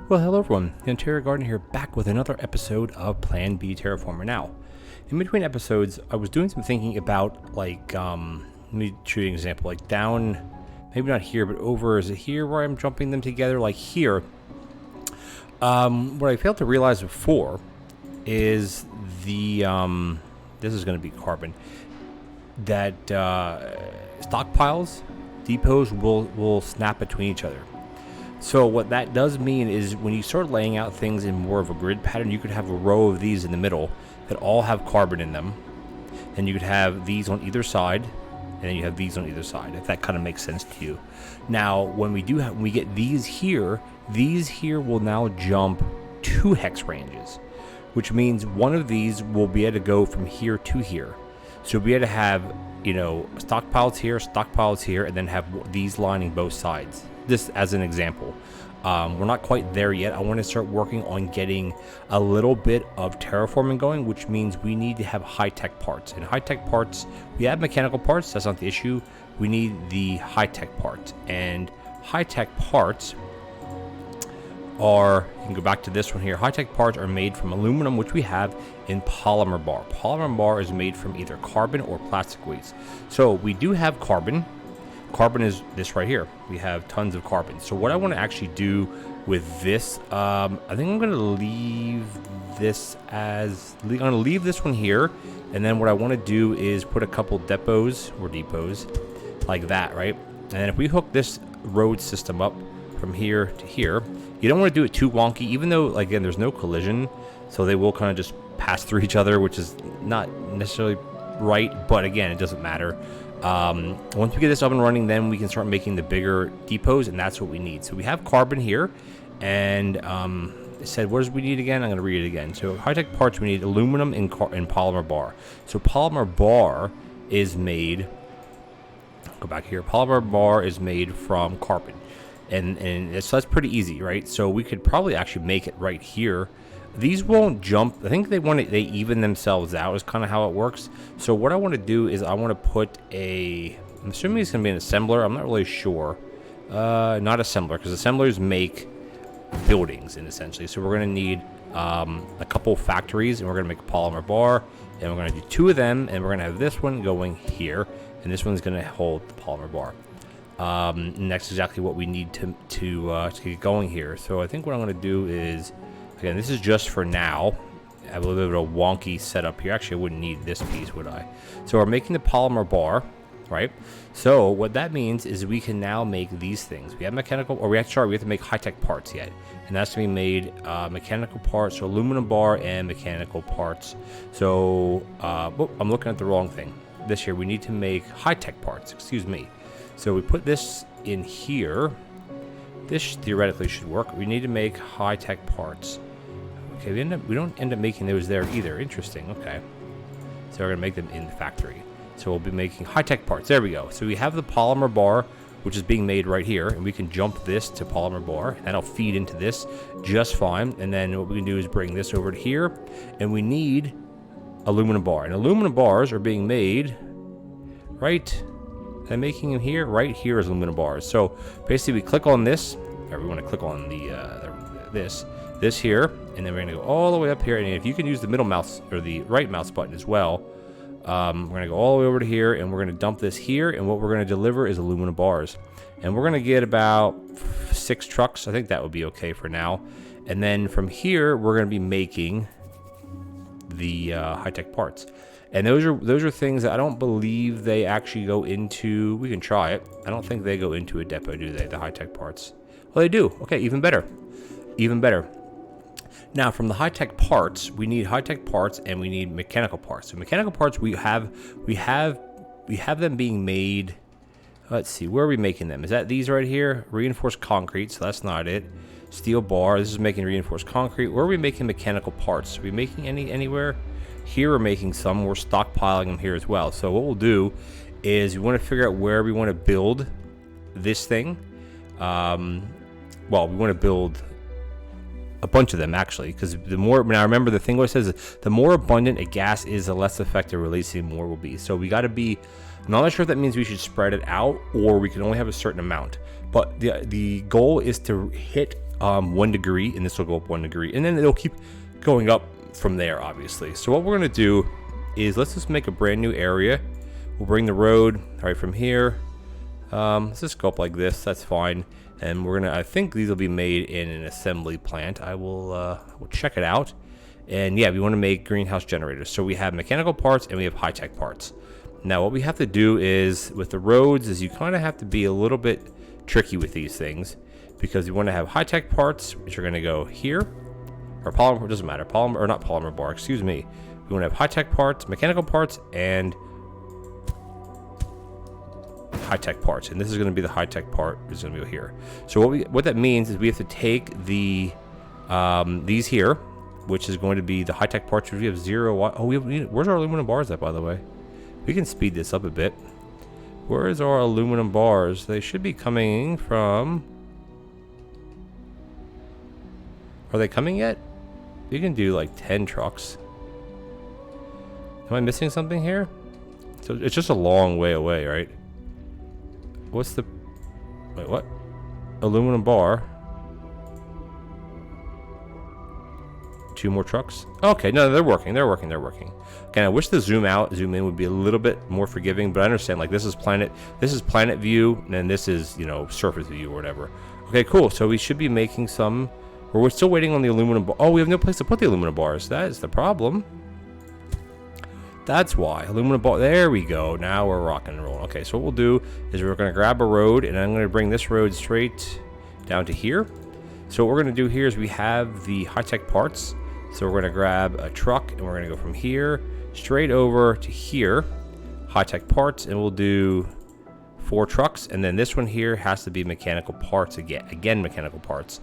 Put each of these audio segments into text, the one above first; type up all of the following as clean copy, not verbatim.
Well, hello everyone, TheOntarioGardener here, back with another episode of planbterraform. Now, in between episodes, I was doing some thinking about, let me show you an example, like down, maybe not here, but over, is it here where I'm jumping them together, like here? What I failed to realize before is this is going to be carbon, that stockpiles, depots will snap between each other. So what that does mean is when you start laying out things in more of a grid pattern, you could have a row of these in the middle that all have carbon in them. And you could have these on either side, and then you have these on either side, if that kind of makes sense to you. Now, when we get these here will now jump 2 hex ranges, which means one of these will be able to go from here to here. So we'll be able to have, stockpiles here, and then have these lining both sides. This as an example. We're not quite there yet. I want to start working on getting a little bit of terraforming going, which means we need to have high-tech parts. And high-tech parts, we have mechanical parts, that's not the issue. We need the high-tech parts. And high-tech parts are, you can go back to this one here, high-tech parts are made from aluminum, which we have in polymer bar. Polymer bar is made from either carbon or plastic waste. So we do have carbon. Carbon is this right here. We have tons of carbon. So what I want to actually do with this, I think I'm going to leave this I'm going to leave this one here. And then what I want to do is put a couple depots like that, right? And then if we hook this road system up from here to here, you don't want to do it too wonky, even though, again, there's no collision. So they will kind of just pass through each other, which is not necessarily right. But again, it doesn't matter. Once we get this up and running, then we can start making the bigger depots, and that's what we need. So we have carbon here, and it said, what does we need again? I'm going to read it again. So high-tech parts, we need aluminum and polymer bar. So polymer bar is made, go back here, polymer bar is made from carbon, and so that's pretty easy, right? So we could probably actually make it right here. These won't jump. I think they even themselves out is kind of how it works. So what I want to do is I want to put I'm assuming it's going to be an assembler. I'm not really sure. Not assembler, because assemblers make buildings, essentially. So we're going to need a couple factories, and we're going to make a polymer bar, and we're going to do 2 of them, and we're going to have this one going here, and this one's going to hold the polymer bar. And that's exactly what we need to get going here. So I think what I'm going to do is, again, this is just for now. I have a little bit of a wonky setup here. Actually, I wouldn't need this piece, would I? So we're making the polymer bar, right? So what that means is we can now make these things. We have mechanical, or we have to make high-tech parts yet. And that's going to be made mechanical parts, so aluminum bar and mechanical parts. So, I'm looking at the wrong thing. This here, we need to make high-tech parts, excuse me. So we put this in here. This theoretically should work. We need to make high-tech parts. Okay, we don't end up making those there either. Interesting. Okay, so we're gonna make them in the factory. So we'll be making high-tech parts. There we go. So we have the polymer bar, which is being made right here, and we can jump this to polymer bar, and that'll feed into this just fine. And then what we can do is bring this over to here, and we need aluminum bar. And aluminum bars are being made right. I'm making them here. Right here is aluminum bars. So basically, we click on this. Or we want to click on this here, and then we're going to go all the way up here. And if you can use the middle mouse or the right mouse button as well, we're going to go all the way over to here, and we're going to dump this here. And what we're going to deliver is aluminum bars, and we're going to get about 6 trucks. I think that would be okay for now. And then from here, we're going to be making the high-tech parts. And those are things that I don't believe they actually go into. We can try it. I don't think they go into a depot, do they? The high-tech parts. Well, they do. Okay, even better. Even better. Now, from the high-tech parts, we need high-tech parts and we need mechanical parts. So mechanical parts, we have them being made. Let's see, where are we making them? Is that these right here? Reinforced concrete. So that's not it. Steel bar. This is making reinforced concrete. Where are we making mechanical parts? Are we making anywhere? Here we're making some. We're stockpiling them here as well. So what we'll do is we want to figure out where we want to build this thing. Well, we want to build a bunch of them, actually, because the more, now remember the thing what it says is the more abundant a gas is, the less effective releasing more will be. So we got to be, I'm not sure if that means we should spread it out or we can only have a certain amount. But the goal is to hit 1 degree, and this will go up 1 degree, and then it'll keep going up from there, obviously. So what we're going to do is let's just make a brand new area. We'll bring the road right from here. Let's just go up like this. That's fine. And we're gonna, I think these will be made in an assembly plant. We'll check it out. And yeah, we want to make greenhouse generators. So we have mechanical parts and we have high-tech parts. Now what we have to do is with the roads is you kind of have to be a little bit tricky with these things, because you want to have high-tech parts which are going to go here, or polymer, doesn't matter, polymer, or not polymer bar, excuse me. We want to have high-tech parts, mechanical parts, and high-tech parts, and this is going to be the high-tech part is going to be here. So what that means is we have to take the these here, which is going to be the high-tech parts, which we have 0. Oh, where's our aluminum bars at, by the way? We can speed this up a bit. Where is our aluminum bars? They should be coming from... Are they coming yet? We can do like 10 trucks. Am I missing something here? So it's just a long way away, right? What's the... Wait, what? Aluminum bar. 2 more trucks? Okay, no, they're working. Okay, I wish the zoom out, zoom in would be a little bit more forgiving, but I understand, like, this is planet view, and this is, you know, surface view or whatever. Okay, cool. So we should be making some... We're still waiting on the aluminum bar. Oh, we have no place to put the aluminum bars. That is the problem. That's why. Aluminum bar. There we go. Now we're rocking and rolling. Okay, so what we'll do is we're going to grab a road, and I'm going to bring this road straight down to here. So what we're going to do here is we have the high-tech parts. So we're going to grab a truck, and we're going to go from here straight over to here, high-tech parts, and we'll do 4 trucks. And then this one here has to be mechanical parts again mechanical parts.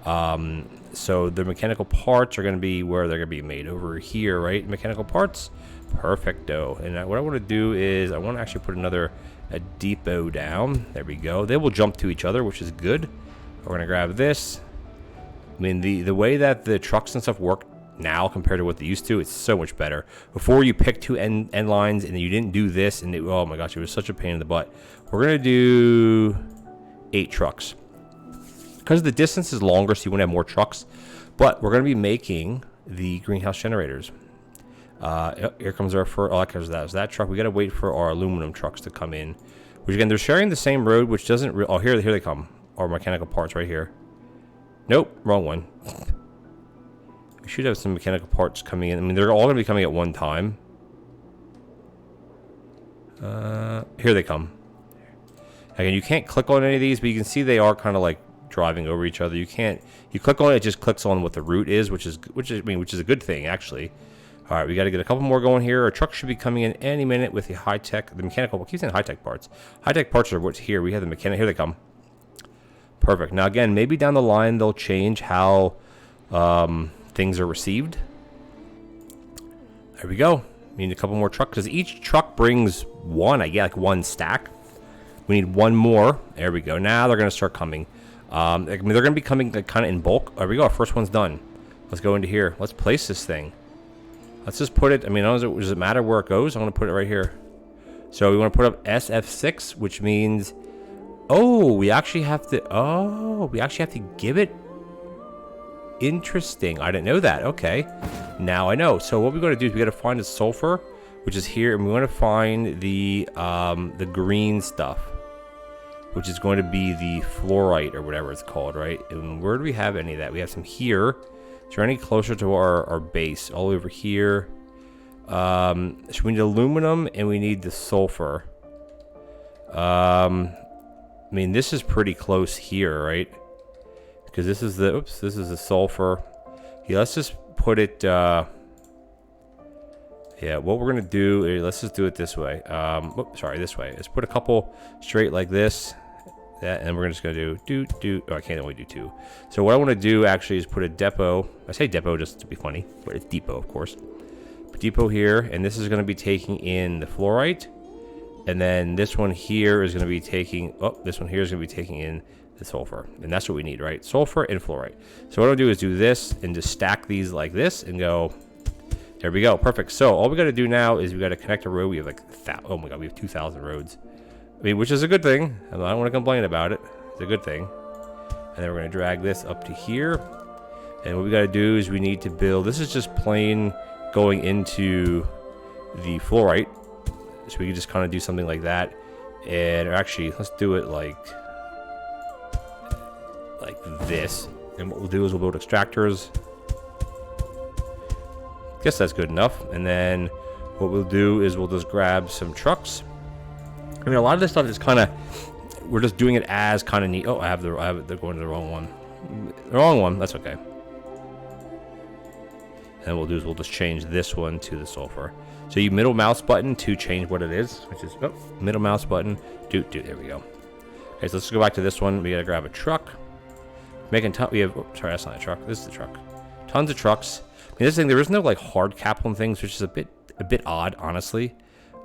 So the mechanical parts are going to be where they're going to be made, over here, right? Mechanical parts. Perfecto. And what I want to do is I want to actually put a depot down. There we go. They will jump to each other, which is good. We're going to grab this. I mean, the way that the trucks and stuff work now compared to what they used to, it's so much better. Before, you picked 2 end lines and you didn't do this, and oh my gosh, it was such a pain in the butt. We're going to do 8 trucks. Because the distance is longer, so you want to have more trucks. But we're going to be making the greenhouse generators. Here comes our first. Oh, because that was that truck. We got to wait for our aluminum trucks to come in. Which again, they're sharing the same road, which doesn't. Oh, here they come. Our mechanical parts right here. Nope, wrong one. We should have some mechanical parts coming in. I mean, they're all going to be coming at one time. Here they come. Again, you can't click on any of these, but you can see they are kind of like driving over each other. You click on it, it just clicks on what the route is, which is a good thing, actually. All right, we got to get a couple more going here. Our truck should be coming in any minute with the mechanical. I keep saying high-tech parts. High-tech parts are what's here. We have the mechanic. Here they come. Perfect. Now again, maybe down the line they'll change how things are received. There we go. We need a couple more trucks, because each truck brings one. I get like 1 stack. We need 1 more. There we go. Now they're going to start coming. I mean, they're going to be coming like, kind of in bulk. There we go. Our first one's done. Let's go into here. Let's place this thing. Let's just put it. I mean, does it matter where it goes? I'm going to put it right here. So we want to put up SF6, which means, we actually have to give it. Interesting. I didn't know that. Okay. Now I know. So what we're going to do is we got to find the sulfur, which is here, and we want to find the green stuff, which is going to be the fluorite or whatever it's called, right? And where do we have any of that? We have some here. Is there any closer to our base? All over here. So we need aluminum and we need the sulfur. I mean, this is pretty close here, right? Because this is the sulfur. Yeah, let's just put it, yeah, what we're going to do is, let's just do it this way. This way. Let's put a couple straight like this. That, and we're just going to do. Oh, I can't only do 2. So what I want to do actually is put a depot. I say depot just to be funny, but it's depot, of course. Put depot here, and this is going to be taking in the fluorite. And then this one here is going to be taking, this one here is going to be taking in the sulfur. And that's what we need, right? Sulfur and fluorite. So what I'll do is do this and just stack these like this and go, there we go. Perfect. So all we got to do now is we got to connect a road. We have like, oh my God, we have 2,000 roads. I mean, which is a good thing. I don't want to complain about it. It's a good thing. And then we're going to drag this up to here. And what we got to do is we need to build, this is just plain going into the fluorite. So we can just kind of do something like that. And actually, let's do it like this. And what we'll do is we'll build extractors. Guess that's good enough. And then what we'll do is we'll just grab some trucks. I mean, a lot of this stuff is kind of, we're just doing it as kind of neat. Oh, they're going to the wrong one. The wrong one, that's okay. And what we'll do is we'll just change this one to the sulfur. So you middle mouse button to change what it is, which is middle mouse button. There we go. Okay, so let's go back to this one. We gotta grab a truck. Making we have. Oh, sorry, that's not a truck. This is the truck. Tons of trucks. I mean, this thing there is no like hard cap on things, which is a bit odd, honestly.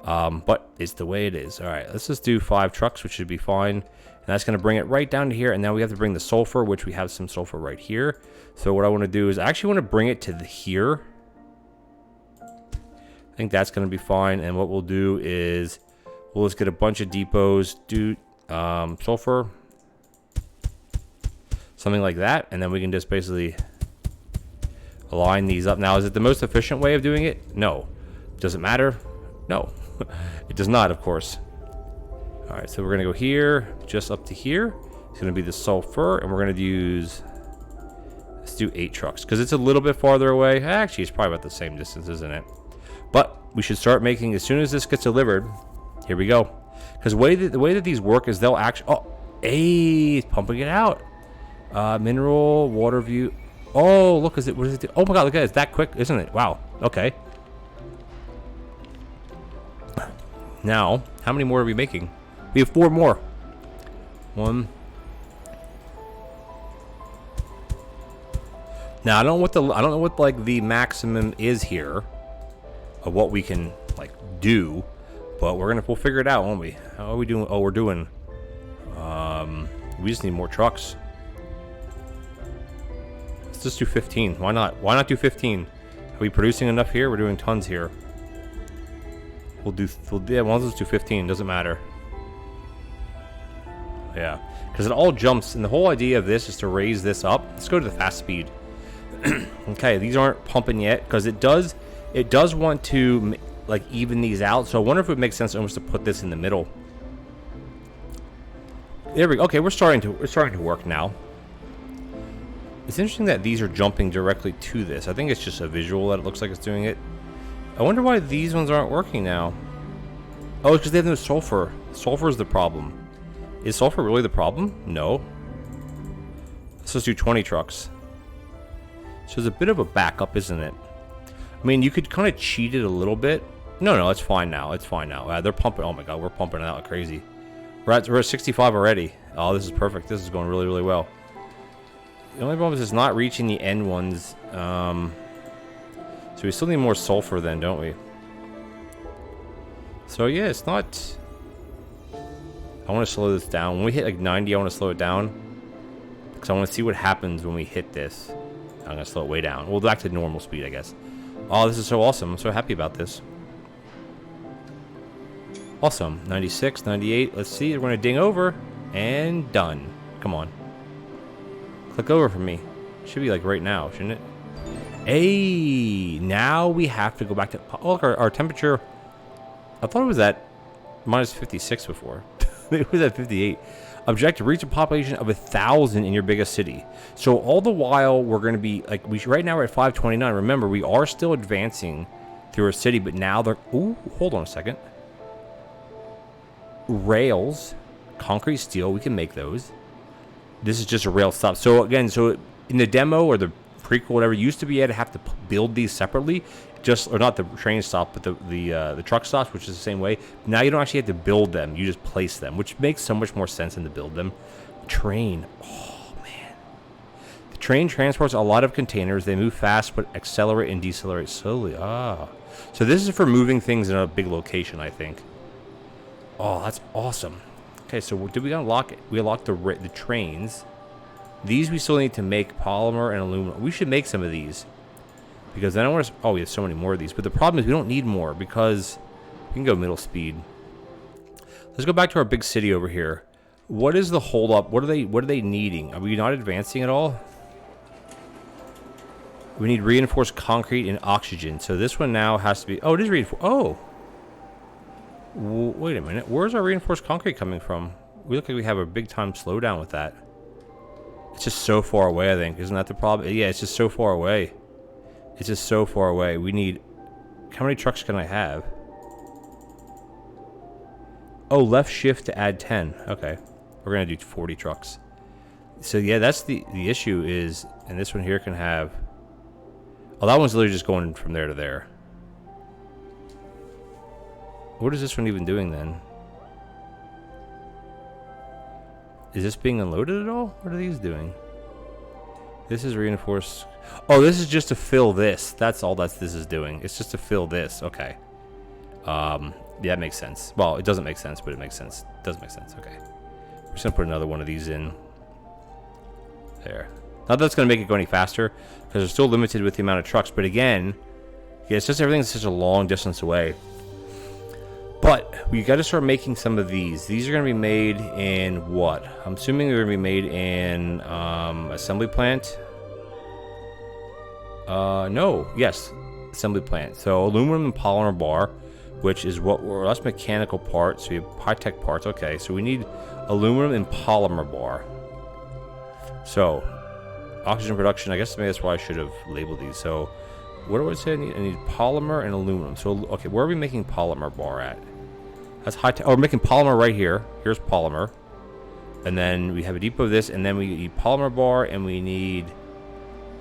But it's the way it is. All right, let's just do 5 trucks, which should be fine. And that's gonna bring it right down to here. And now we have to bring the sulfur, which we have some sulfur right here. So what I want to do is I actually want to bring it to here. I think that's going to be fine. And what we'll do is we'll just get a bunch of depots, do sulfur, something like that. And then we can just basically align these up. Now, is it the most efficient way of doing it? No. Does it matter? No. It does not, of course. All right, so we're going to go here, just up to here. It's going to be the sulfur, and we're going to use... Let's do 8 trucks, because it's a little bit farther away. Actually, it's probably about the same distance, isn't it? But we should start making, as soon as this gets delivered, here we go. Because the way that these work is they'll actually... Oh, hey, it's pumping it out. Mineral, water view. Oh, look, what does it do? Oh my god, look at it. It's that quick, isn't it? Wow, okay. Now, how many more are we making? We have 4 more. 1... Now I don't know what like the maximum is here of what we can like do, but we'll figure it out, won't we? How are we doing? Oh, we're doing. We just need more trucks. Let's just do 15. Why not? Why not do 15? Are we producing enough here? We're doing tons here. We'll just do 15. Doesn't matter. Yeah, because it all jumps, and the whole idea of this is to raise this up. Let's go to the fast speed. Okay, these aren't pumping yet because it does want to like even these out. So I wonder if it makes sense almost to put this in the middle. There we go. Okay, we're starting to work now. It's interesting that these are jumping directly to this. I think it's just a visual that it looks like it's doing it. I wonder why these ones aren't working now. Oh, it's because they have no sulfur. Sulfur is the problem. Is sulfur really the problem? No. Let's just do 20 trucks. So it's a bit of a backup, isn't it? I mean, you could kind of cheat it a little bit. No, it's fine now. It's fine now. They're pumping. Oh my god, we're pumping it out like crazy. We're at 65 already. Oh, this is perfect. This is going really, really well. The only problem is it's not reaching the end ones. So we still need more sulfur then, don't we? So yeah, it's not... I want to slow this down. When we hit like 90, I want to slow it down. Because I want to see what happens when we hit this. I'm going to slow it way down. Well, back to normal speed, I guess. Oh, this is so awesome. I'm so happy about this. Awesome. 96, 98. Let's see. We're going to ding over. And done. Come on. Click over for me. Should be like right now, shouldn't it? Hey, now we have to go back to... Oh, look, our temperature... I thought it was at minus 56 before. It was at 58. Objective, reach a population of 1,000 in your biggest city. So all the while, we're going to be... like right now, we're at 529. Remember, we are still advancing through our city, but now they're... Ooh, hold on a second. Rails, concrete, steel, we can make those. This is just a rail stop. So again, in the demo or the prequel, whatever, you used to be able to have to build these separately, or not the train stop, but the truck stops, which is the same way. Now you don't actually have to build them; you just place them, which makes so much more sense than to build them. Train, oh man, the train transports a lot of containers. They move fast, but accelerate and decelerate slowly. So this is for moving things in a big location, I think. Oh, that's awesome. Okay, so did we unlock it? We unlocked the trains. These we still need to make polymer and aluminum. We should make some of these. Because then I want to... Oh, we have so many more of these. But the problem is we don't need more because we can go middle speed. Let's go back to our big city over here. What is the hold up? What are they needing? Are we not advancing at all? We need reinforced concrete and oxygen. So this one now has to be... Oh, it is reinforced. Oh. Wait a minute. Where's our reinforced concrete coming from? We look like we have a big time slowdown with that. It's just so far away, I think. Isn't that the problem? Yeah, it's just so far away. It's just so far away. We need... How many trucks can I have? Oh, left shift to add 10. Okay. We're going to do 40 trucks. So, yeah, that's the issue is... And this one here can have... Oh, that one's literally just going from there to there. What is this one even doing then? Is this being unloaded at all? What are these doing? This is reinforced. Oh, this is just to fill this. That's all this is doing. It's just to fill this. Okay. Yeah, it makes sense. Well, it doesn't make sense, but it makes sense. It does make sense. Okay. We're just going to put another one of these in. There. Not that it's going to make it go any faster, because they're still limited with the amount of trucks. But again, yeah, it's just everything's such a long distance away. But we got to start making some of these. These are going to be made in what? I'm assuming they're going to be made in assembly plant. No. Yes, assembly plant. So aluminum and polymer bar, which is what we're... That's mechanical parts. So we have high-tech parts. Okay, so we need aluminum and polymer bar. So... Oxygen production, I guess maybe that's why I should have labeled these. So, what do I say I need? I need polymer and aluminum. So, okay, where are we making polymer bar at? That's high tech. Oh, we're making polymer right here. Here's polymer. And then we have a depot of this, and then we need polymer bar, and we need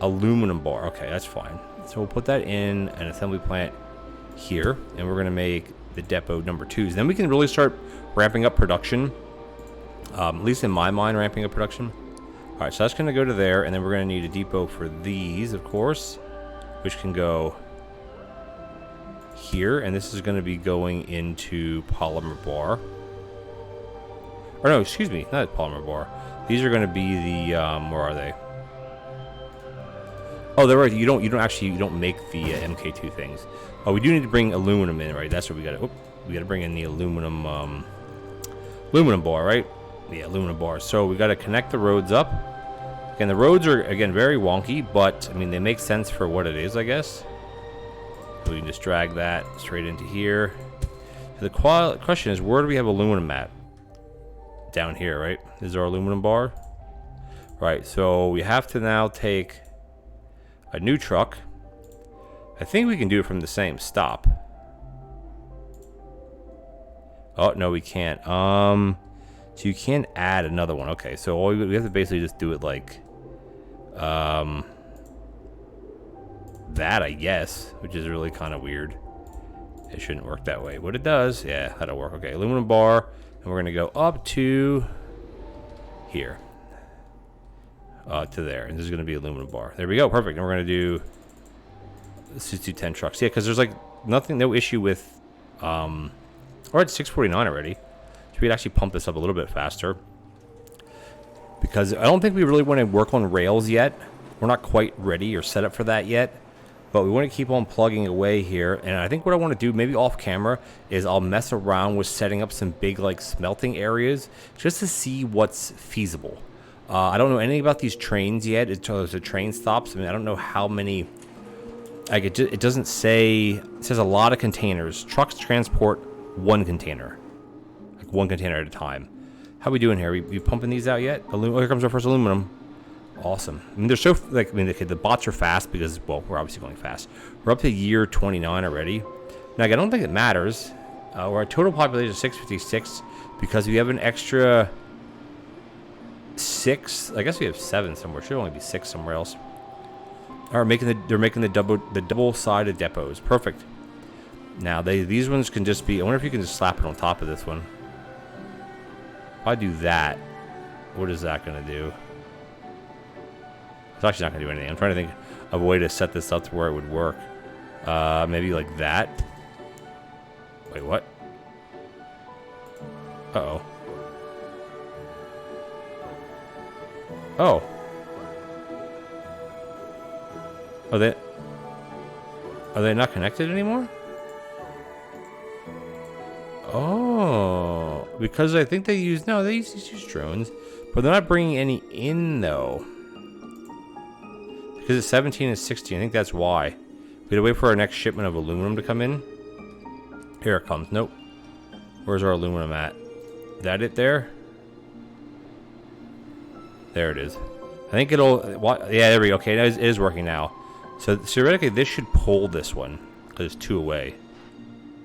aluminum bar. Okay, that's fine. So, we'll put that in an assembly plant here, and we're going to make the depot number 2s. Then we can really start ramping up production. At least in my mind, ramping up production. Alright, so that's going to go to there, and then we're going to need a depot for these, of course, which can go here, and this is going to be going into polymer bar. Or no, excuse me, not polymer bar. These are going to be the, where are they? Oh, they're right, you don't make the MK2 things. Oh, we do need to bring aluminum in, right? That's what we got to, we got to bring in the aluminum bar, right? Yeah, aluminum bar. So we got to connect the roads up. Again, the roads are, again, very wonky, but, I mean, they make sense for what it is, I guess. So we can just drag that straight into here. So the question is, where do we have aluminum at? Down here, right? Is our aluminum bar? Right, so we have to now take a new truck. I think we can do it from the same stop. Oh, no, we can't. So you can't add another one. Okay, so we have to basically just do it like that, I guess, which is really kind of weird. It shouldn't work that way, but it does. Yeah, that'll work. Okay, aluminum bar, and we're gonna go up to here, to there, and this is gonna be aluminum bar. There we go, perfect. And we're gonna do let's just do 10 trucks. Yeah, because there's like no issue with we're at 649 already. We'd actually pump this up a little bit faster, because I don't think we really want to work on rails yet. We're not quite ready or set up for that yet, but we want to keep on plugging away here. And I think what I want to do, maybe off camera, is I'll mess around with setting up some big like smelting areas just to see what's feasible. I don't know anything about these trains yet. It's a train stops. I mean, I don't know how many. Like it doesn't say. It says a lot of containers. Trucks transport one container. One container at a time. How we doing here? We pumping these out yet? Oh, here comes our first aluminum. Awesome. I mean, they're so like. I mean, the bots are fast because, well, we're obviously going fast. We're up to year 29 already. Now, I don't think it matters. We're at total population of 656 because we have an extra 6. I guess we have 7 somewhere. Should only be 6 somewhere else. They're making the double-sided depots. Perfect. Now these ones can just be. I wonder if you can just slap it on top of this one. If I do that, what is that going to do? It's actually not going to do anything. I'm trying to think of a way to set this up to where it would work. Maybe like that. Wait, what? Uh-oh. Oh. Are they not connected anymore? Oh. because I think they use drones, but they're not bringing any in though. Because it's 17 and 16, I think that's why. We gotta wait for our next shipment of aluminum to come in. Here it comes. Nope. Where's our aluminum at? Is that it there? There it is. I think it'll... Yeah, there we go. Okay, it is working now. So theoretically, this should pull this one. Because it's 2 away.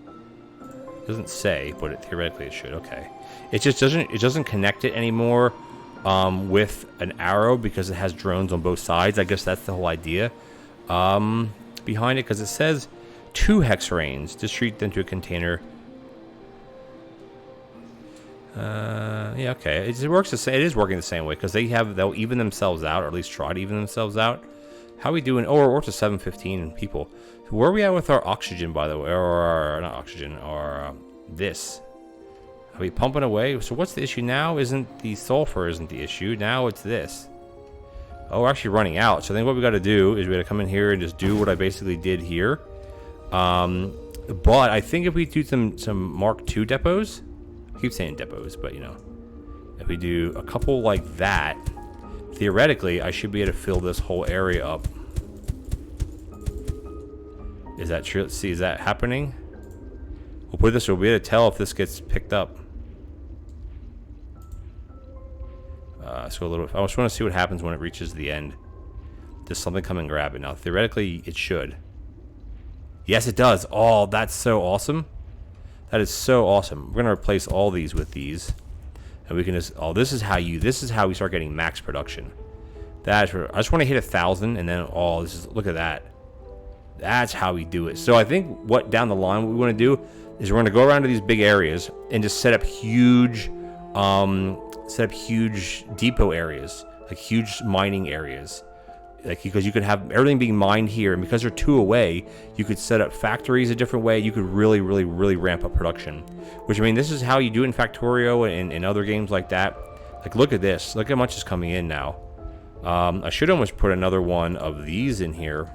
It doesn't say, but theoretically it should. Okay. It just doesn't connect it anymore with an arrow because it has drones on both sides. I guess that's the whole idea behind it. Because it says 2 hexaranes. Distribute them to a container. Yeah, okay. It works the same. It is working the same way because they'll even themselves out, or at least try to even themselves out. How are we doing? Oh, we're to 715 people. So where are we at with our oxygen, by the way? Or not oxygen, or this? Are we pumping away? So what's the issue now? Isn't the sulfur isn't the issue? Now it's this. Oh, we're actually running out. So then what we got to do is we got to come in here and just do what I basically did here. But I think if we do some Mark II depots. I keep saying depots, but you know, if we do a couple like that, theoretically, I should be able to fill this whole area up. Is that true? Let's see, is that happening? We'll put this, we'll be able to tell if this gets picked up. So a little, I just want to see what happens when it reaches the end. Does something come and grab it? Now, theoretically, it should. Yes, it does. Oh, that's so awesome. That is so awesome. We're gonna replace all these with these, and we can just. Oh, this is how we start getting max production. That's where I just want to hit 1,000, and then look at that. That's how we do it. So I think what down the line what we want to do is we're gonna go around to these big areas and just set up huge depot areas, like huge mining areas. Like, because you could have everything being mined here, and because they're 2 away, you could set up factories a different way. You could really ramp up production. Which, I mean, this is how you do it in Factorio and in other games like that. Like, look at this. Look how much is coming in now. I should almost put another one of these in here.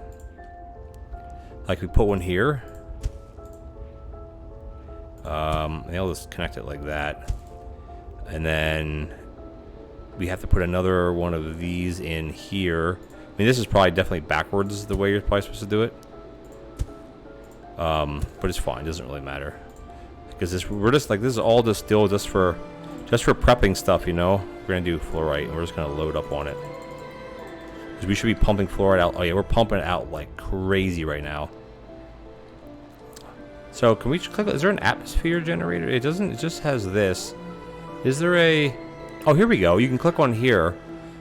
Like, we put one here. And I'll just connect it like that. And then we have to put another one of these in here. I mean, this is probably definitely backwards the way you're probably supposed to do it. But it's fine. It doesn't really matter. Because this is all just still just for prepping stuff, you know. We're going to do fluorite, and we're just going to load up on it. Because we should be pumping fluorite out. Oh, yeah, we're pumping it out like crazy right now. So, can we click? Is there an atmosphere generator? It doesn't. It just has this. Is there a... Oh, here we go. You can click on here.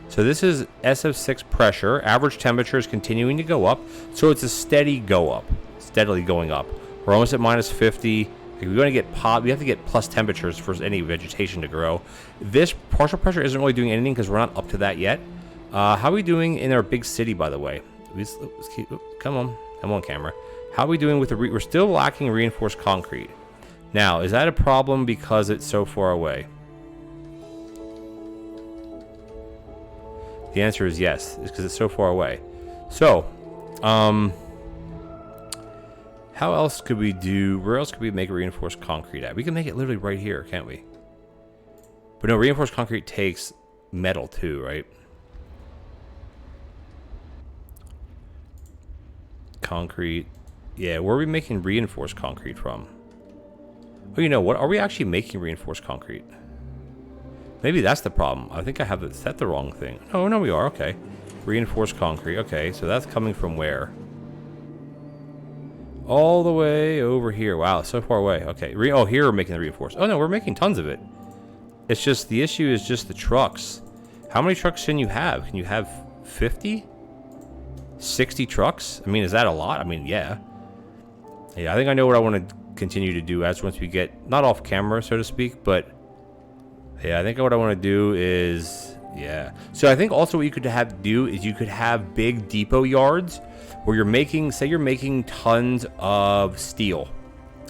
So this is SF6 pressure. Average temperature is continuing to go up. So it's a steady go up. Steadily going up. We're almost at minus 50. If we're going to get we have to get plus temperatures for any vegetation to grow. This partial pressure isn't really doing anything because we're not up to that yet. How are we doing in our big city, by the way? Let's keep, come on, camera. How are we doing with the... We're still lacking reinforced concrete. Now, is that a problem because it's so far away? The answer is yes. It's because it's so far away. So, how else could we do... Where else could we make reinforced concrete at? We can make it literally right here, can't we? But no, reinforced concrete takes metal too, right? Concrete. Yeah, where are we making reinforced concrete from? Oh, you know what? Are we actually making reinforced concrete? Maybe that's the problem. I think I have it set the wrong thing. Oh, no, we are. Okay. Reinforced concrete. Okay, so that's coming from where? All the way over here. Wow, so far away. Okay. Oh, here we're making the reinforced. Oh, no, we're making tons of it. It's just, the issue is just the trucks. How many trucks can you have? Can you have 50? 60 trucks? I mean, is that a lot? I mean, yeah. Yeah, I think I know what I want to continue to do as once we get, not off camera, so to speak, but yeah, I think what I want to do is, yeah. So I think also what you could do is you could have big depot yards where you're making, say you're making tons of steel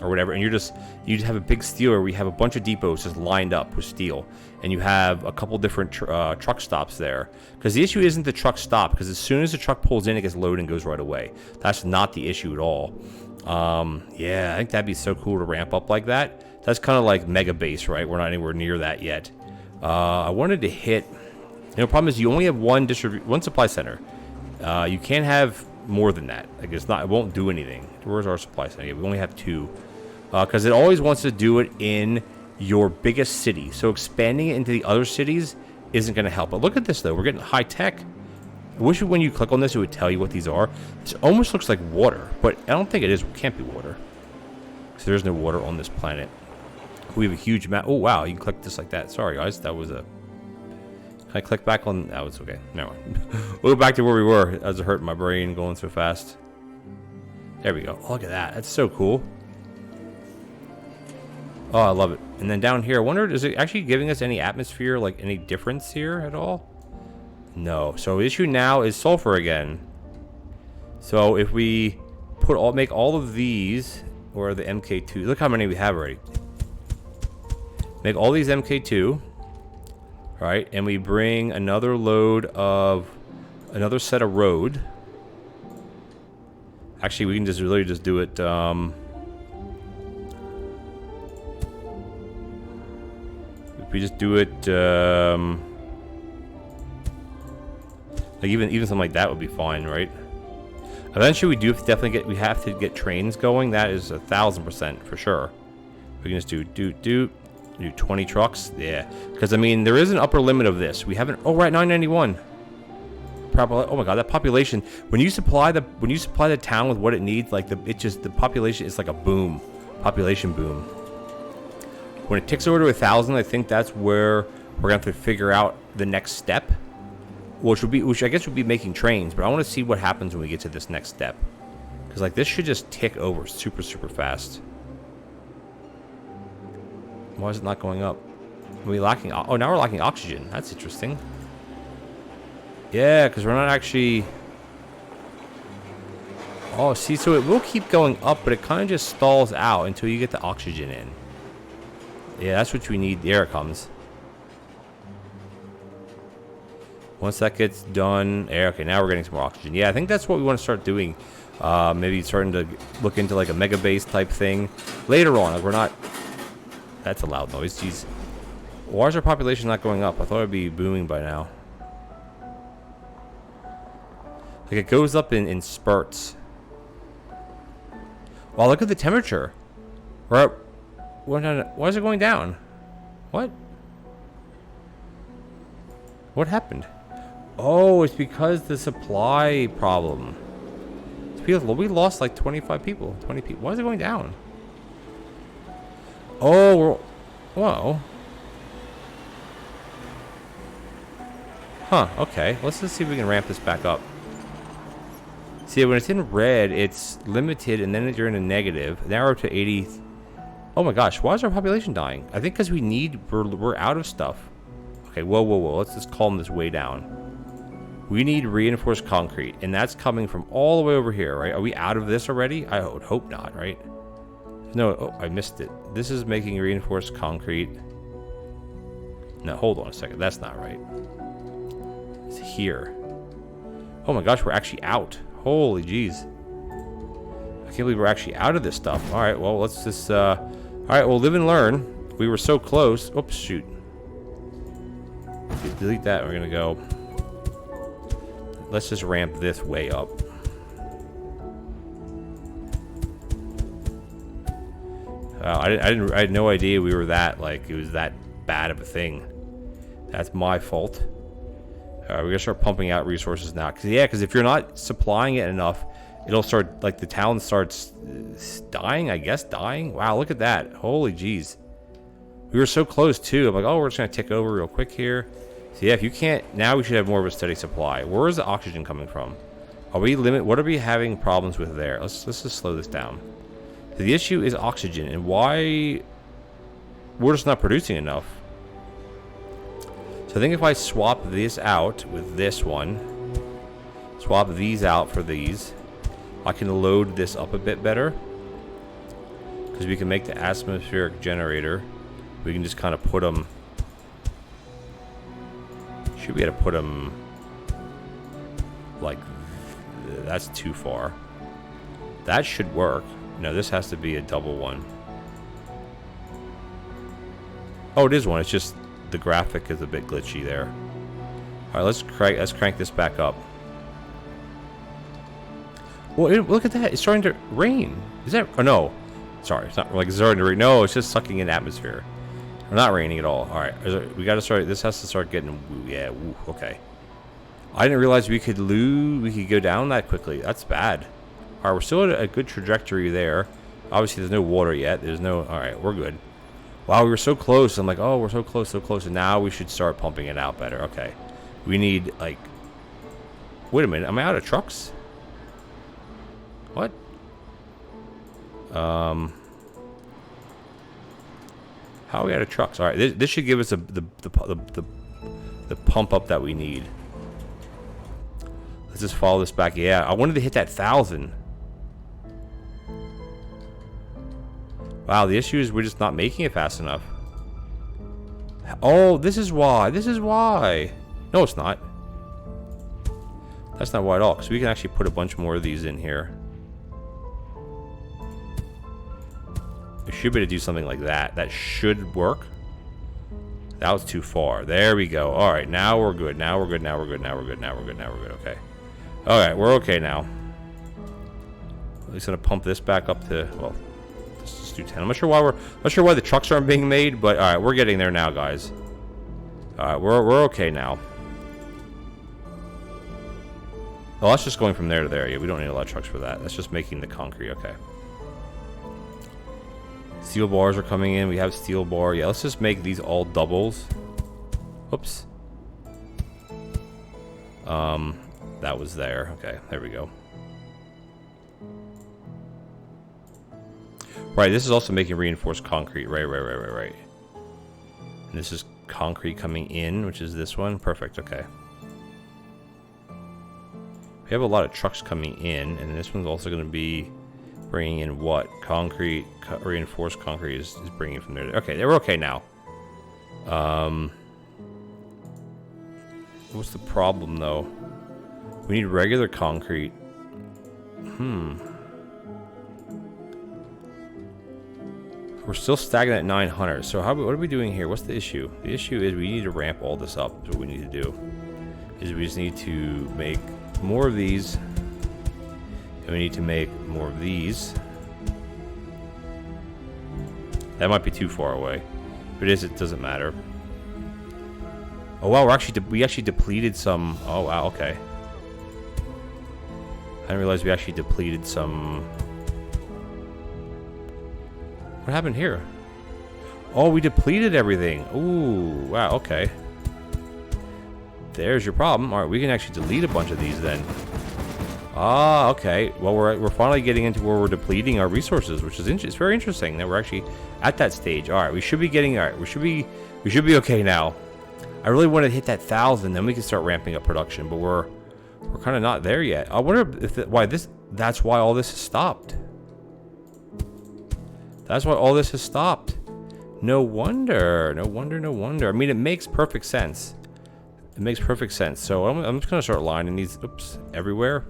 or whatever, and you just have a big steel where we have a bunch of depots just lined up with steel, and you have a couple different truck stops there. Because the issue isn't the truck stop, because as soon as the truck pulls in, it gets loaded and goes right away. That's not the issue at all. Yeah, I think that'd be so cool to ramp up like that. That's kind of like mega base, right? We're not anywhere near that yet. I wanted to hit. Problem is you only have one supply center. You can't have more than that. Like it won't do anything. Where's our supply center? Yeah, we only have 2. Because it always wants to do it in your biggest city. So expanding it into the other cities isn't going to help. But look at this though. We're getting high tech. I wish when you click on this, it would tell you what these are. This almost looks like water, but I don't think it is. It can't be water. So there's no water on this planet. We have a huge map. Oh, wow. You can click this like that. Sorry, guys. That was a... Can I click back on... That was okay. Never mind. We'll go back to where we were. That was hurting my brain going so fast. There we go. Oh, look at that. That's so cool. Oh, I love it. And then down here, I wonder, is it actually giving us any atmosphere, like any difference here at all? No. So issue now is sulfur again. So if we make all of these, or the MK2, look how many we have already. Make all these MK2, right? And we bring another set of road. Actually, we can just really just do it. If we just do it, like even something like that would be fine, right? Eventually, we have to get trains going. That is 1,000% for sure. We can just do 20 trucks, yeah. Because I mean, there is an upper limit of this. We haven't. Oh right, 991. Probably. Oh my God, that population. When you supply the town with what it needs, like the population is like a boom, population boom. When it ticks over to 1,000, I think that's where we're gonna have to figure out the next step, which I guess would be making trains. But I want to see what happens when we get to this next step, because like this should just tick over super fast. Why is it not going up? Are we lacking? Oh, now we're lacking oxygen. That's interesting. Yeah, because we're not actually. Oh, see, so it will keep going up, but it kind of just stalls out until you get the oxygen in. Yeah, that's what we need. There it comes. Once that gets done, okay, now we're getting some more oxygen. Yeah, I think that's what we want to start doing. Maybe starting to look into like a mega base type thing later on. Like we're not. That's a loud noise. Jeez. Why is our population not going up? I thought it'd be booming by now. Like it goes up in spurts. Wow, look at the temperature. We're up. Why is it going down? What? What happened? Oh, it's because the supply problem. It's because we lost like 25 people. 20 people. Why is it going down? Oh, whoa. Huh, okay. Let's just see if we can ramp this back up. See, when it's in red, it's limited, and then you're in a negative. Now we're up to 80. Oh my gosh, why is our population dying? I think because we're out of stuff. Okay, whoa. Let's just calm this way down. We need reinforced concrete, and that's coming from all the way over here, right? Are we out of this already? I would hope not, right? No, oh, I missed it. This is making reinforced concrete. No, hold on a second. That's not right. It's here. Oh my gosh, we're actually out. Holy jeez. I can't believe we're actually out of this stuff. All right, well, let's just... all right, well, live and learn. We were so close. Oops, shoot. Delete that. We're going to go... Let's just ramp this way up. I had no idea we were that, like, it was that bad of a thing. That's my fault. We're going to start pumping out resources now. Because if you're not supplying it enough, it'll start, like, the town starts dying, I guess, dying. Wow, look at that. Holy jeez. We were so close, too. I'm like, oh, we're just going to tick over real quick here. So, yeah, if you can't, now we should have more of a steady supply. Where is the oxygen coming from? What are we having problems with there? Let's just slow this down. So the issue is oxygen, and why we're just not producing enough. So I think if I swap this out with this one, swap these out for these, I can load this up a bit better. Because we can make the atmospheric generator. We can just kind of put them... Should be able to put them... Like... That's too far. That should work. No, this has to be a double one. Oh, it is one. It's just the graphic is a bit glitchy there. All right, let's crank this back up. Well, look at that. It's starting to rain. Is that... Oh, no. Sorry. It's not like it's starting to rain. No, it's just sucking in atmosphere. We're not raining at all. All right. We got to start... This has to start getting... Yeah, okay. I didn't realize we could go down that quickly. That's bad. All right, we're still at a good trajectory there. Obviously, there's no water yet. There's no... All right, we're good. Wow, we were so close. I'm like, oh, we're so close, so close. And now we should start pumping it out better. Okay. We need, like... Wait a minute. Am I out of trucks? What? How are we out of trucks? All right, this should give us the pump up that we need. Let's just follow this back. Yeah, I wanted to hit that 1,000. Wow, the issue is we're just not making it fast enough. Oh, this is why. This is why. No, it's not. That's not why at all, because we can actually put a bunch more of these in here. We should be able to do something like that. That should work. That was too far. There we go. All right, now we're good. Now we're good. Now we're good. Now we're good. Now we're good. Now we're good. Okay. All right, we're okay now. At least gonna pump this back up to, well, let's just do 10. I'm not sure why the trucks aren't being made, but all right, we're getting there now, guys. All right, we're okay now. Oh, that's just going from there to there. Yeah, we don't need a lot of trucks for that. That's just making the concrete. Okay. Steel bars are coming in. We have steel bar. Yeah, let's just make these all doubles. Oops. That was there. Okay, there we go. Right, this is also making reinforced concrete. Right. And this is concrete coming in, which is this one. Perfect, okay. We have a lot of trucks coming in, and this one's also going to be bringing in what? Concrete, reinforced concrete is bringing it from there. Okay, we're okay now. What's the problem, though? We need regular concrete. We're still stagnant at 900. So what are we doing here? What's the issue? The issue is we need to ramp all this up. That's what we need to do. Is we just need to make more of these. And we need to make more of these. That might be too far away. If it is, it doesn't matter. Oh wow, we actually depleted some. Oh wow, okay. I didn't realize we actually depleted some. What happened here? Oh, we depleted everything. Ooh, wow, okay. There's your problem. All right, we can actually delete a bunch of these then. Ah, okay. Well, we're finally getting into where we're depleting our resources, which is it's very interesting that we're actually at that stage. All right, we should be getting. All right, we should be okay now. I really want to hit that 1,000, then we can start ramping up production, but we're kind of not there yet. I wonder if that's why all this has stopped. That's why all this has stopped. No wonder. I mean, it makes perfect sense. It makes perfect sense. So I'm just gonna start lining these, everywhere.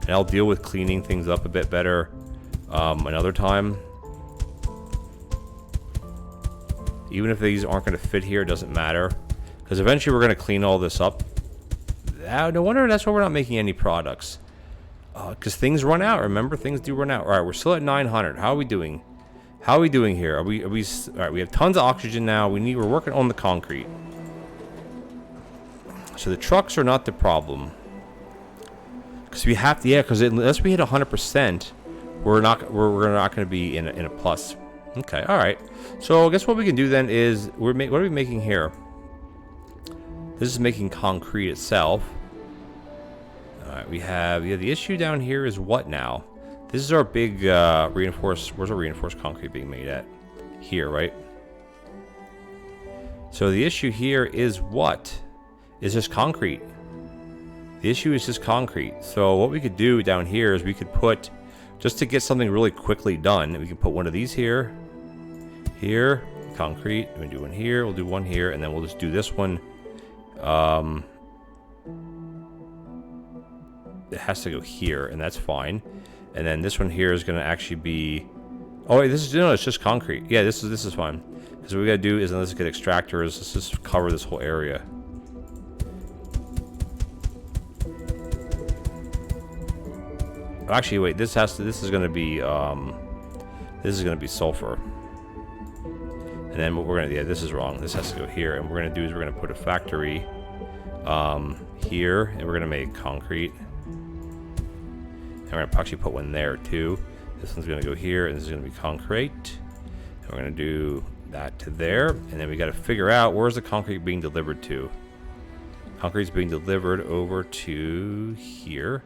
And I'll deal with cleaning things up a bit better another time. Even if these aren't gonna fit here, it doesn't matter. Because eventually we're gonna clean all this up. No wonder that's why we're not making any products. Because things run out. Remember, things do run out. All right, we're still at 900. How are we doing? How are we doing here? All right, we have tons of oxygen now. We're working on the concrete. So the trucks are not the problem. Because we have to, because unless we hit 100%, we're not going to be in a plus. Okay, all right. So I guess what we can do then is what are we making here? This is making concrete itself. All right, we have the issue down here is what now? This is our big reinforced. Where's our reinforced concrete being made at? Here, right? So the issue here is what? Is just concrete. The issue is just concrete. So what we could do down here is we could put, just to get something really quickly done, we could put one of these here, concrete. We'll do one here. We'll do one here, and then we'll just do this one. It has to go here, and that's fine. And then this one here is going to actually be Oh wait, this is no, it's just concrete. Yeah, this is fine. Because what we gotta do is let's get extractors. Let's just cover this whole area. Actually, wait. This is gonna be sulfur. And then what we're gonna, yeah, this is wrong. This has to go here. And what we're gonna do is we're gonna put a factory here, and we're gonna make concrete. And we're gonna actually put one there too. This one's gonna go here, and this is gonna be concrete. And we're gonna do that to there, and then we gotta figure out where's the concrete being delivered to. Concrete's being delivered over to here.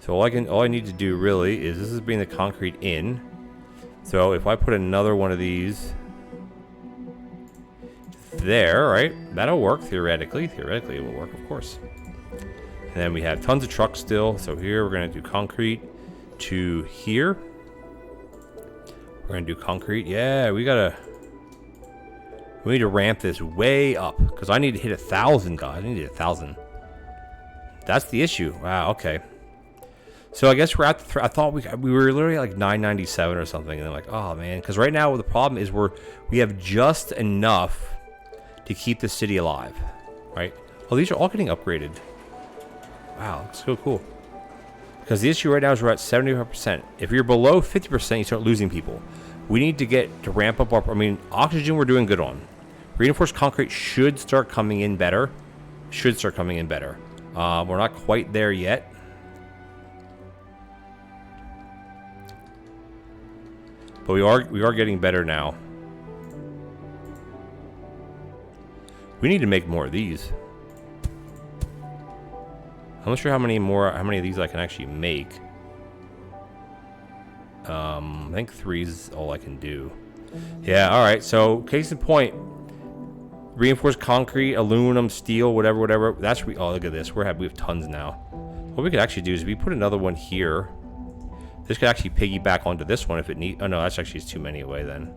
So all I need to do really is this is bring the concrete in. So if I put another one of these there, right? That'll work theoretically. Theoretically, it will work, of course. And then we have tons of trucks still. So here we're gonna do concrete to here. We're gonna do concrete. Yeah, we need to ramp this way up because I need to hit 1,000, guys. I need to hit 1,000. That's the issue. Wow. Okay. So I guess we're at the I thought we were literally like 997 or something, and then like, oh man, because right now the problem is we have just enough to keep the city alive, right? Oh, these are all getting upgraded. Wow, looks so cool. Because the issue right now is we're at 75%. If you're below 50%, you start losing people. We need to ramp up our. I mean, oxygen we're doing good on. Reinforced concrete should start coming in better. We're not quite there yet. But we are getting better now. We need to make more of these. I'm not sure how many of these I can actually make. I think 3 is all I can do. Yeah, alright, so case in point. Reinforced concrete, aluminum, steel, whatever. That's oh, look at this. We have tons now. What we could actually do is we put another one here. This could actually piggyback onto this one if it needs. Oh no, that's actually too many away then.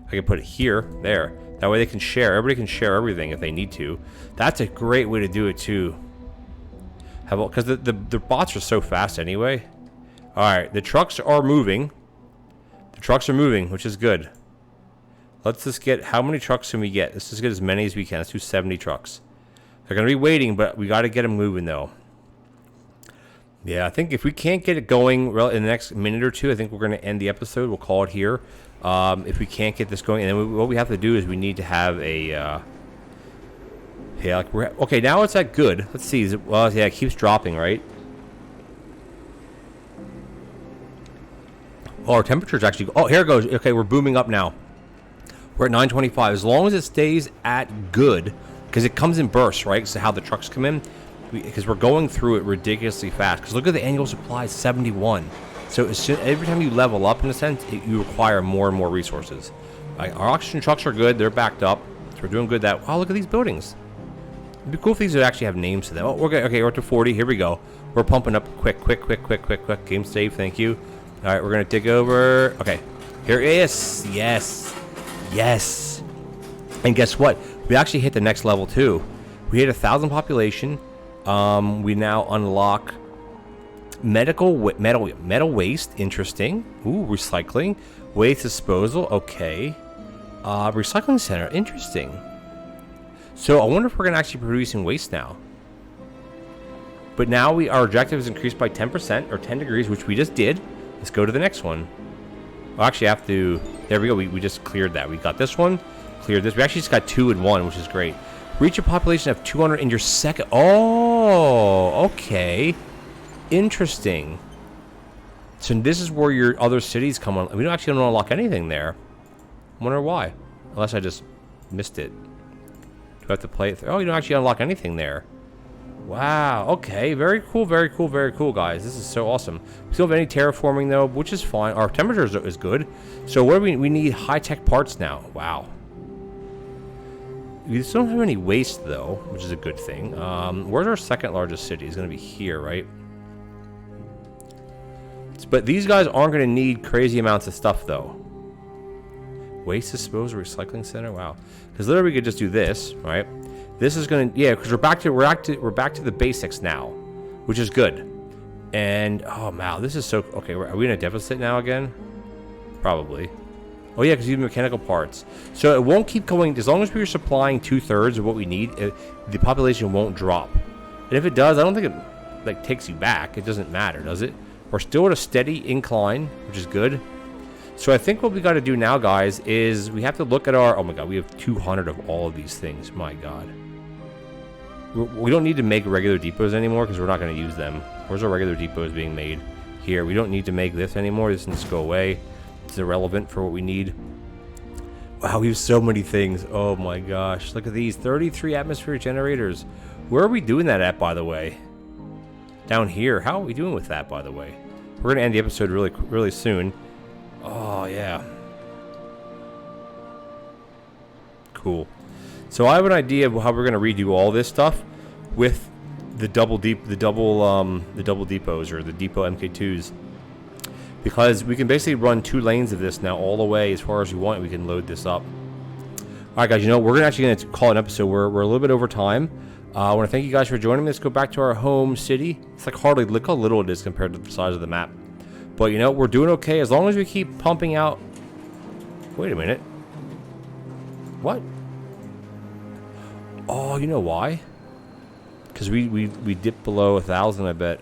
I can put it here, there. That way they can share. Everybody can share everything if they need to. That's a great way to do it too. Because the bots are so fast anyway. Alright, the trucks are moving. Which is good. Let's just get, how many trucks can we get? Let's just get as many as we can. Let's do 70 trucks. They're going to be waiting, but we got to get them moving though. Yeah, I think if we can't get it going in the next minute or two, I think we're going to end the episode. We'll call it here. If we can't get this going, and then what we have to do is we need to have a... yeah, like okay, now it's at good. Let's see. Well, yeah, it keeps dropping, right? Oh, our temperature's actually... Oh, here it goes. Okay, we're booming up now. We're at 925. As long as it stays at good, because it comes in bursts, right? So how the trucks come in, because we're going through it ridiculously fast. Because look at the annual supply, 71. So every time you level up, in a sense, you require more and more resources. Like, our oxygen trucks are good. They're backed up. So we're doing good. Wow, look at these buildings. It'd be cool if these would actually have names to them. Oh, we're good. Okay, we're up to 40. Here we go. We're pumping up quick. Game save, thank you. All right, we're going to dig over. Okay, here it is. Yes. And guess what? We actually hit the next level too. We hit 1,000 population. We now unlock metal waste. Interesting. Ooh, recycling. Waste disposal. Okay. Recycling center. Interesting. So I wonder if we're going to actually be producing waste now. But now our objective is increased by 10% or 10 degrees, which we just did. Let's go to the next one. We'll actually have to... There we go. We just cleared that. We got this one. Cleared this. We actually just got 2 in 1, which is great. Reach a population of 200 in your second... Oh, okay. Interesting. So this is where your other cities come on. We don't actually unlock anything there. I wonder why. Unless I just missed it. Do I have to play it through? Oh, you don't actually unlock anything there. Wow. Okay. Very cool, guys. This is so awesome. We don't have any terraforming, though, which is fine. Our temperature is good. So what do we need high-tech parts now. Wow. We still don't have any waste, though, which is a good thing. Where's our second largest city? It's going to be here, right? But these guys aren't going to need crazy amounts of stuff, though. Waste disposal, recycling center. Wow. Because literally we could just do this, right? This is going to, yeah, because we're back to the basics now, which is good. And oh wow, this is so okay. Are we in a deficit now again? Probably. Oh yeah, because you have mechanical parts. So it won't keep going. As long as we're supplying 2/3 of what we need, the population won't drop. And if it does, I don't think it like takes you back. It doesn't matter, does it? We're still at a steady incline, which is good. So I think what we got to do now, guys, is we have to look at our... Oh my god, we have 200 of all of these things. My god. We don't need to make regular depots anymore because we're not going to use them. Where's our regular depots being made? Here. We don't need to make this anymore. This needs to go away. It's irrelevant for what we need. Wow, we have so many things. Oh my gosh. Look at these. 33 atmospheric generators. Where are we doing that at, by the way? Down here. How are we doing with that, by the way? We're going to end the episode really soon. Oh, yeah. Cool. So I have an idea of how we're going to redo all this stuff with the double depots or the depot MK2s. Because we can basically run 2 lanes of this now all the way as far as we want. We can load this up. All right, guys, you know, we're actually going to call an episode. We're a little bit over time. I want to thank you guys for joining me. Let's go back to our home city. It's like hardly, look how little it is compared to the size of the map. But, you know, we're doing okay as long as we keep pumping out... Wait a minute. What? Oh, you know why? Because we dipped below 1,000, I bet.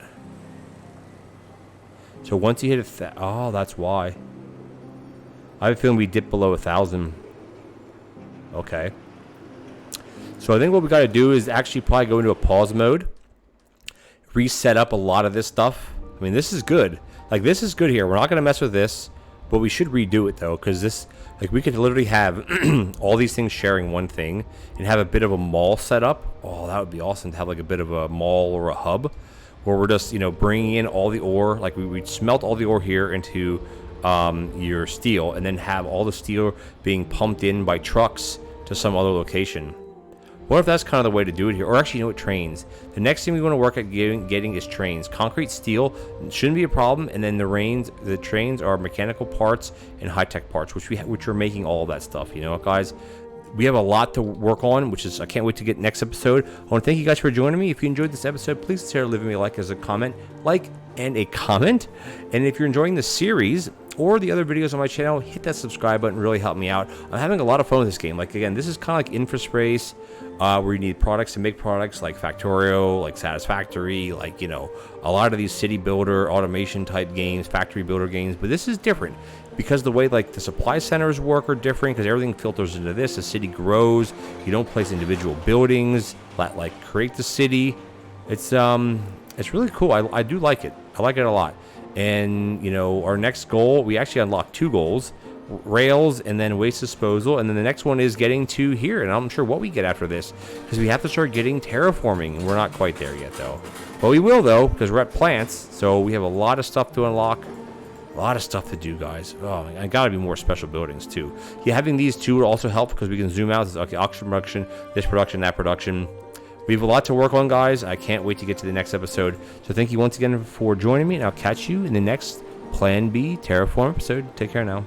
So once you hit oh, that's why. I have a feeling we dipped below 1,000. Okay. So I think what we got to do is actually probably go into a pause mode. Reset up a lot of this stuff. I mean, this is good. Like, this is good here. We're not going to mess with this. But we should redo it, though. Because this... Like, we could literally have all these things sharing one thing. And have a bit of a mall set up. Oh, that would be awesome to have, like, a bit of a mall or a hub. Where we're just, you know, bringing in all the ore. Like, we'd smelt all the ore here into your steel. And then have all the steel being pumped in by trucks to some other location. What if that's kind of the way to do it here? Or actually, you know what, trains. The next thing we want to work at getting is trains. Concrete, steel shouldn't be a problem. And then the trains are mechanical parts and high-tech parts, which we're making all of that stuff. You know what, guys? We have a lot to work on, which is I can't wait to get next episode. I want to thank you guys for joining me. If you enjoyed this episode, please consider leaving me a like and a comment. And if you're enjoying the series or the other videos on my channel, hit that subscribe button. Really help me out. I'm having a lot of fun with this game. Like, again, this is kind of like InfraSpace, where you need products to make products like Factorio, like Satisfactory, like, you know, a lot of these city builder automation type games, factory builder games. But this is different because the way like the supply centers work are different because everything filters into this. The city grows. You don't place individual buildings that like create the city. It's really cool. I do like it. I like it a lot. And, you know, our next goal, we actually unlocked 2 goals. Rails and then waste disposal, and then the next one is getting to here, and I'm not sure what we get after this because we have to start getting terraforming, and we're not quite there yet though, but we will though because we're at plants, so we have a lot of stuff to unlock, a lot of stuff to do, guys. Oh, I gotta be more special buildings too. Yeah, having these 2 would also help because we can zoom out. Okay, oxygen production, this production, that production. We have a lot to work on, guys. I can't wait to get to the next episode, so thank you once again for joining me, and I'll catch you in the next Plan B Terraform episode. Take care now.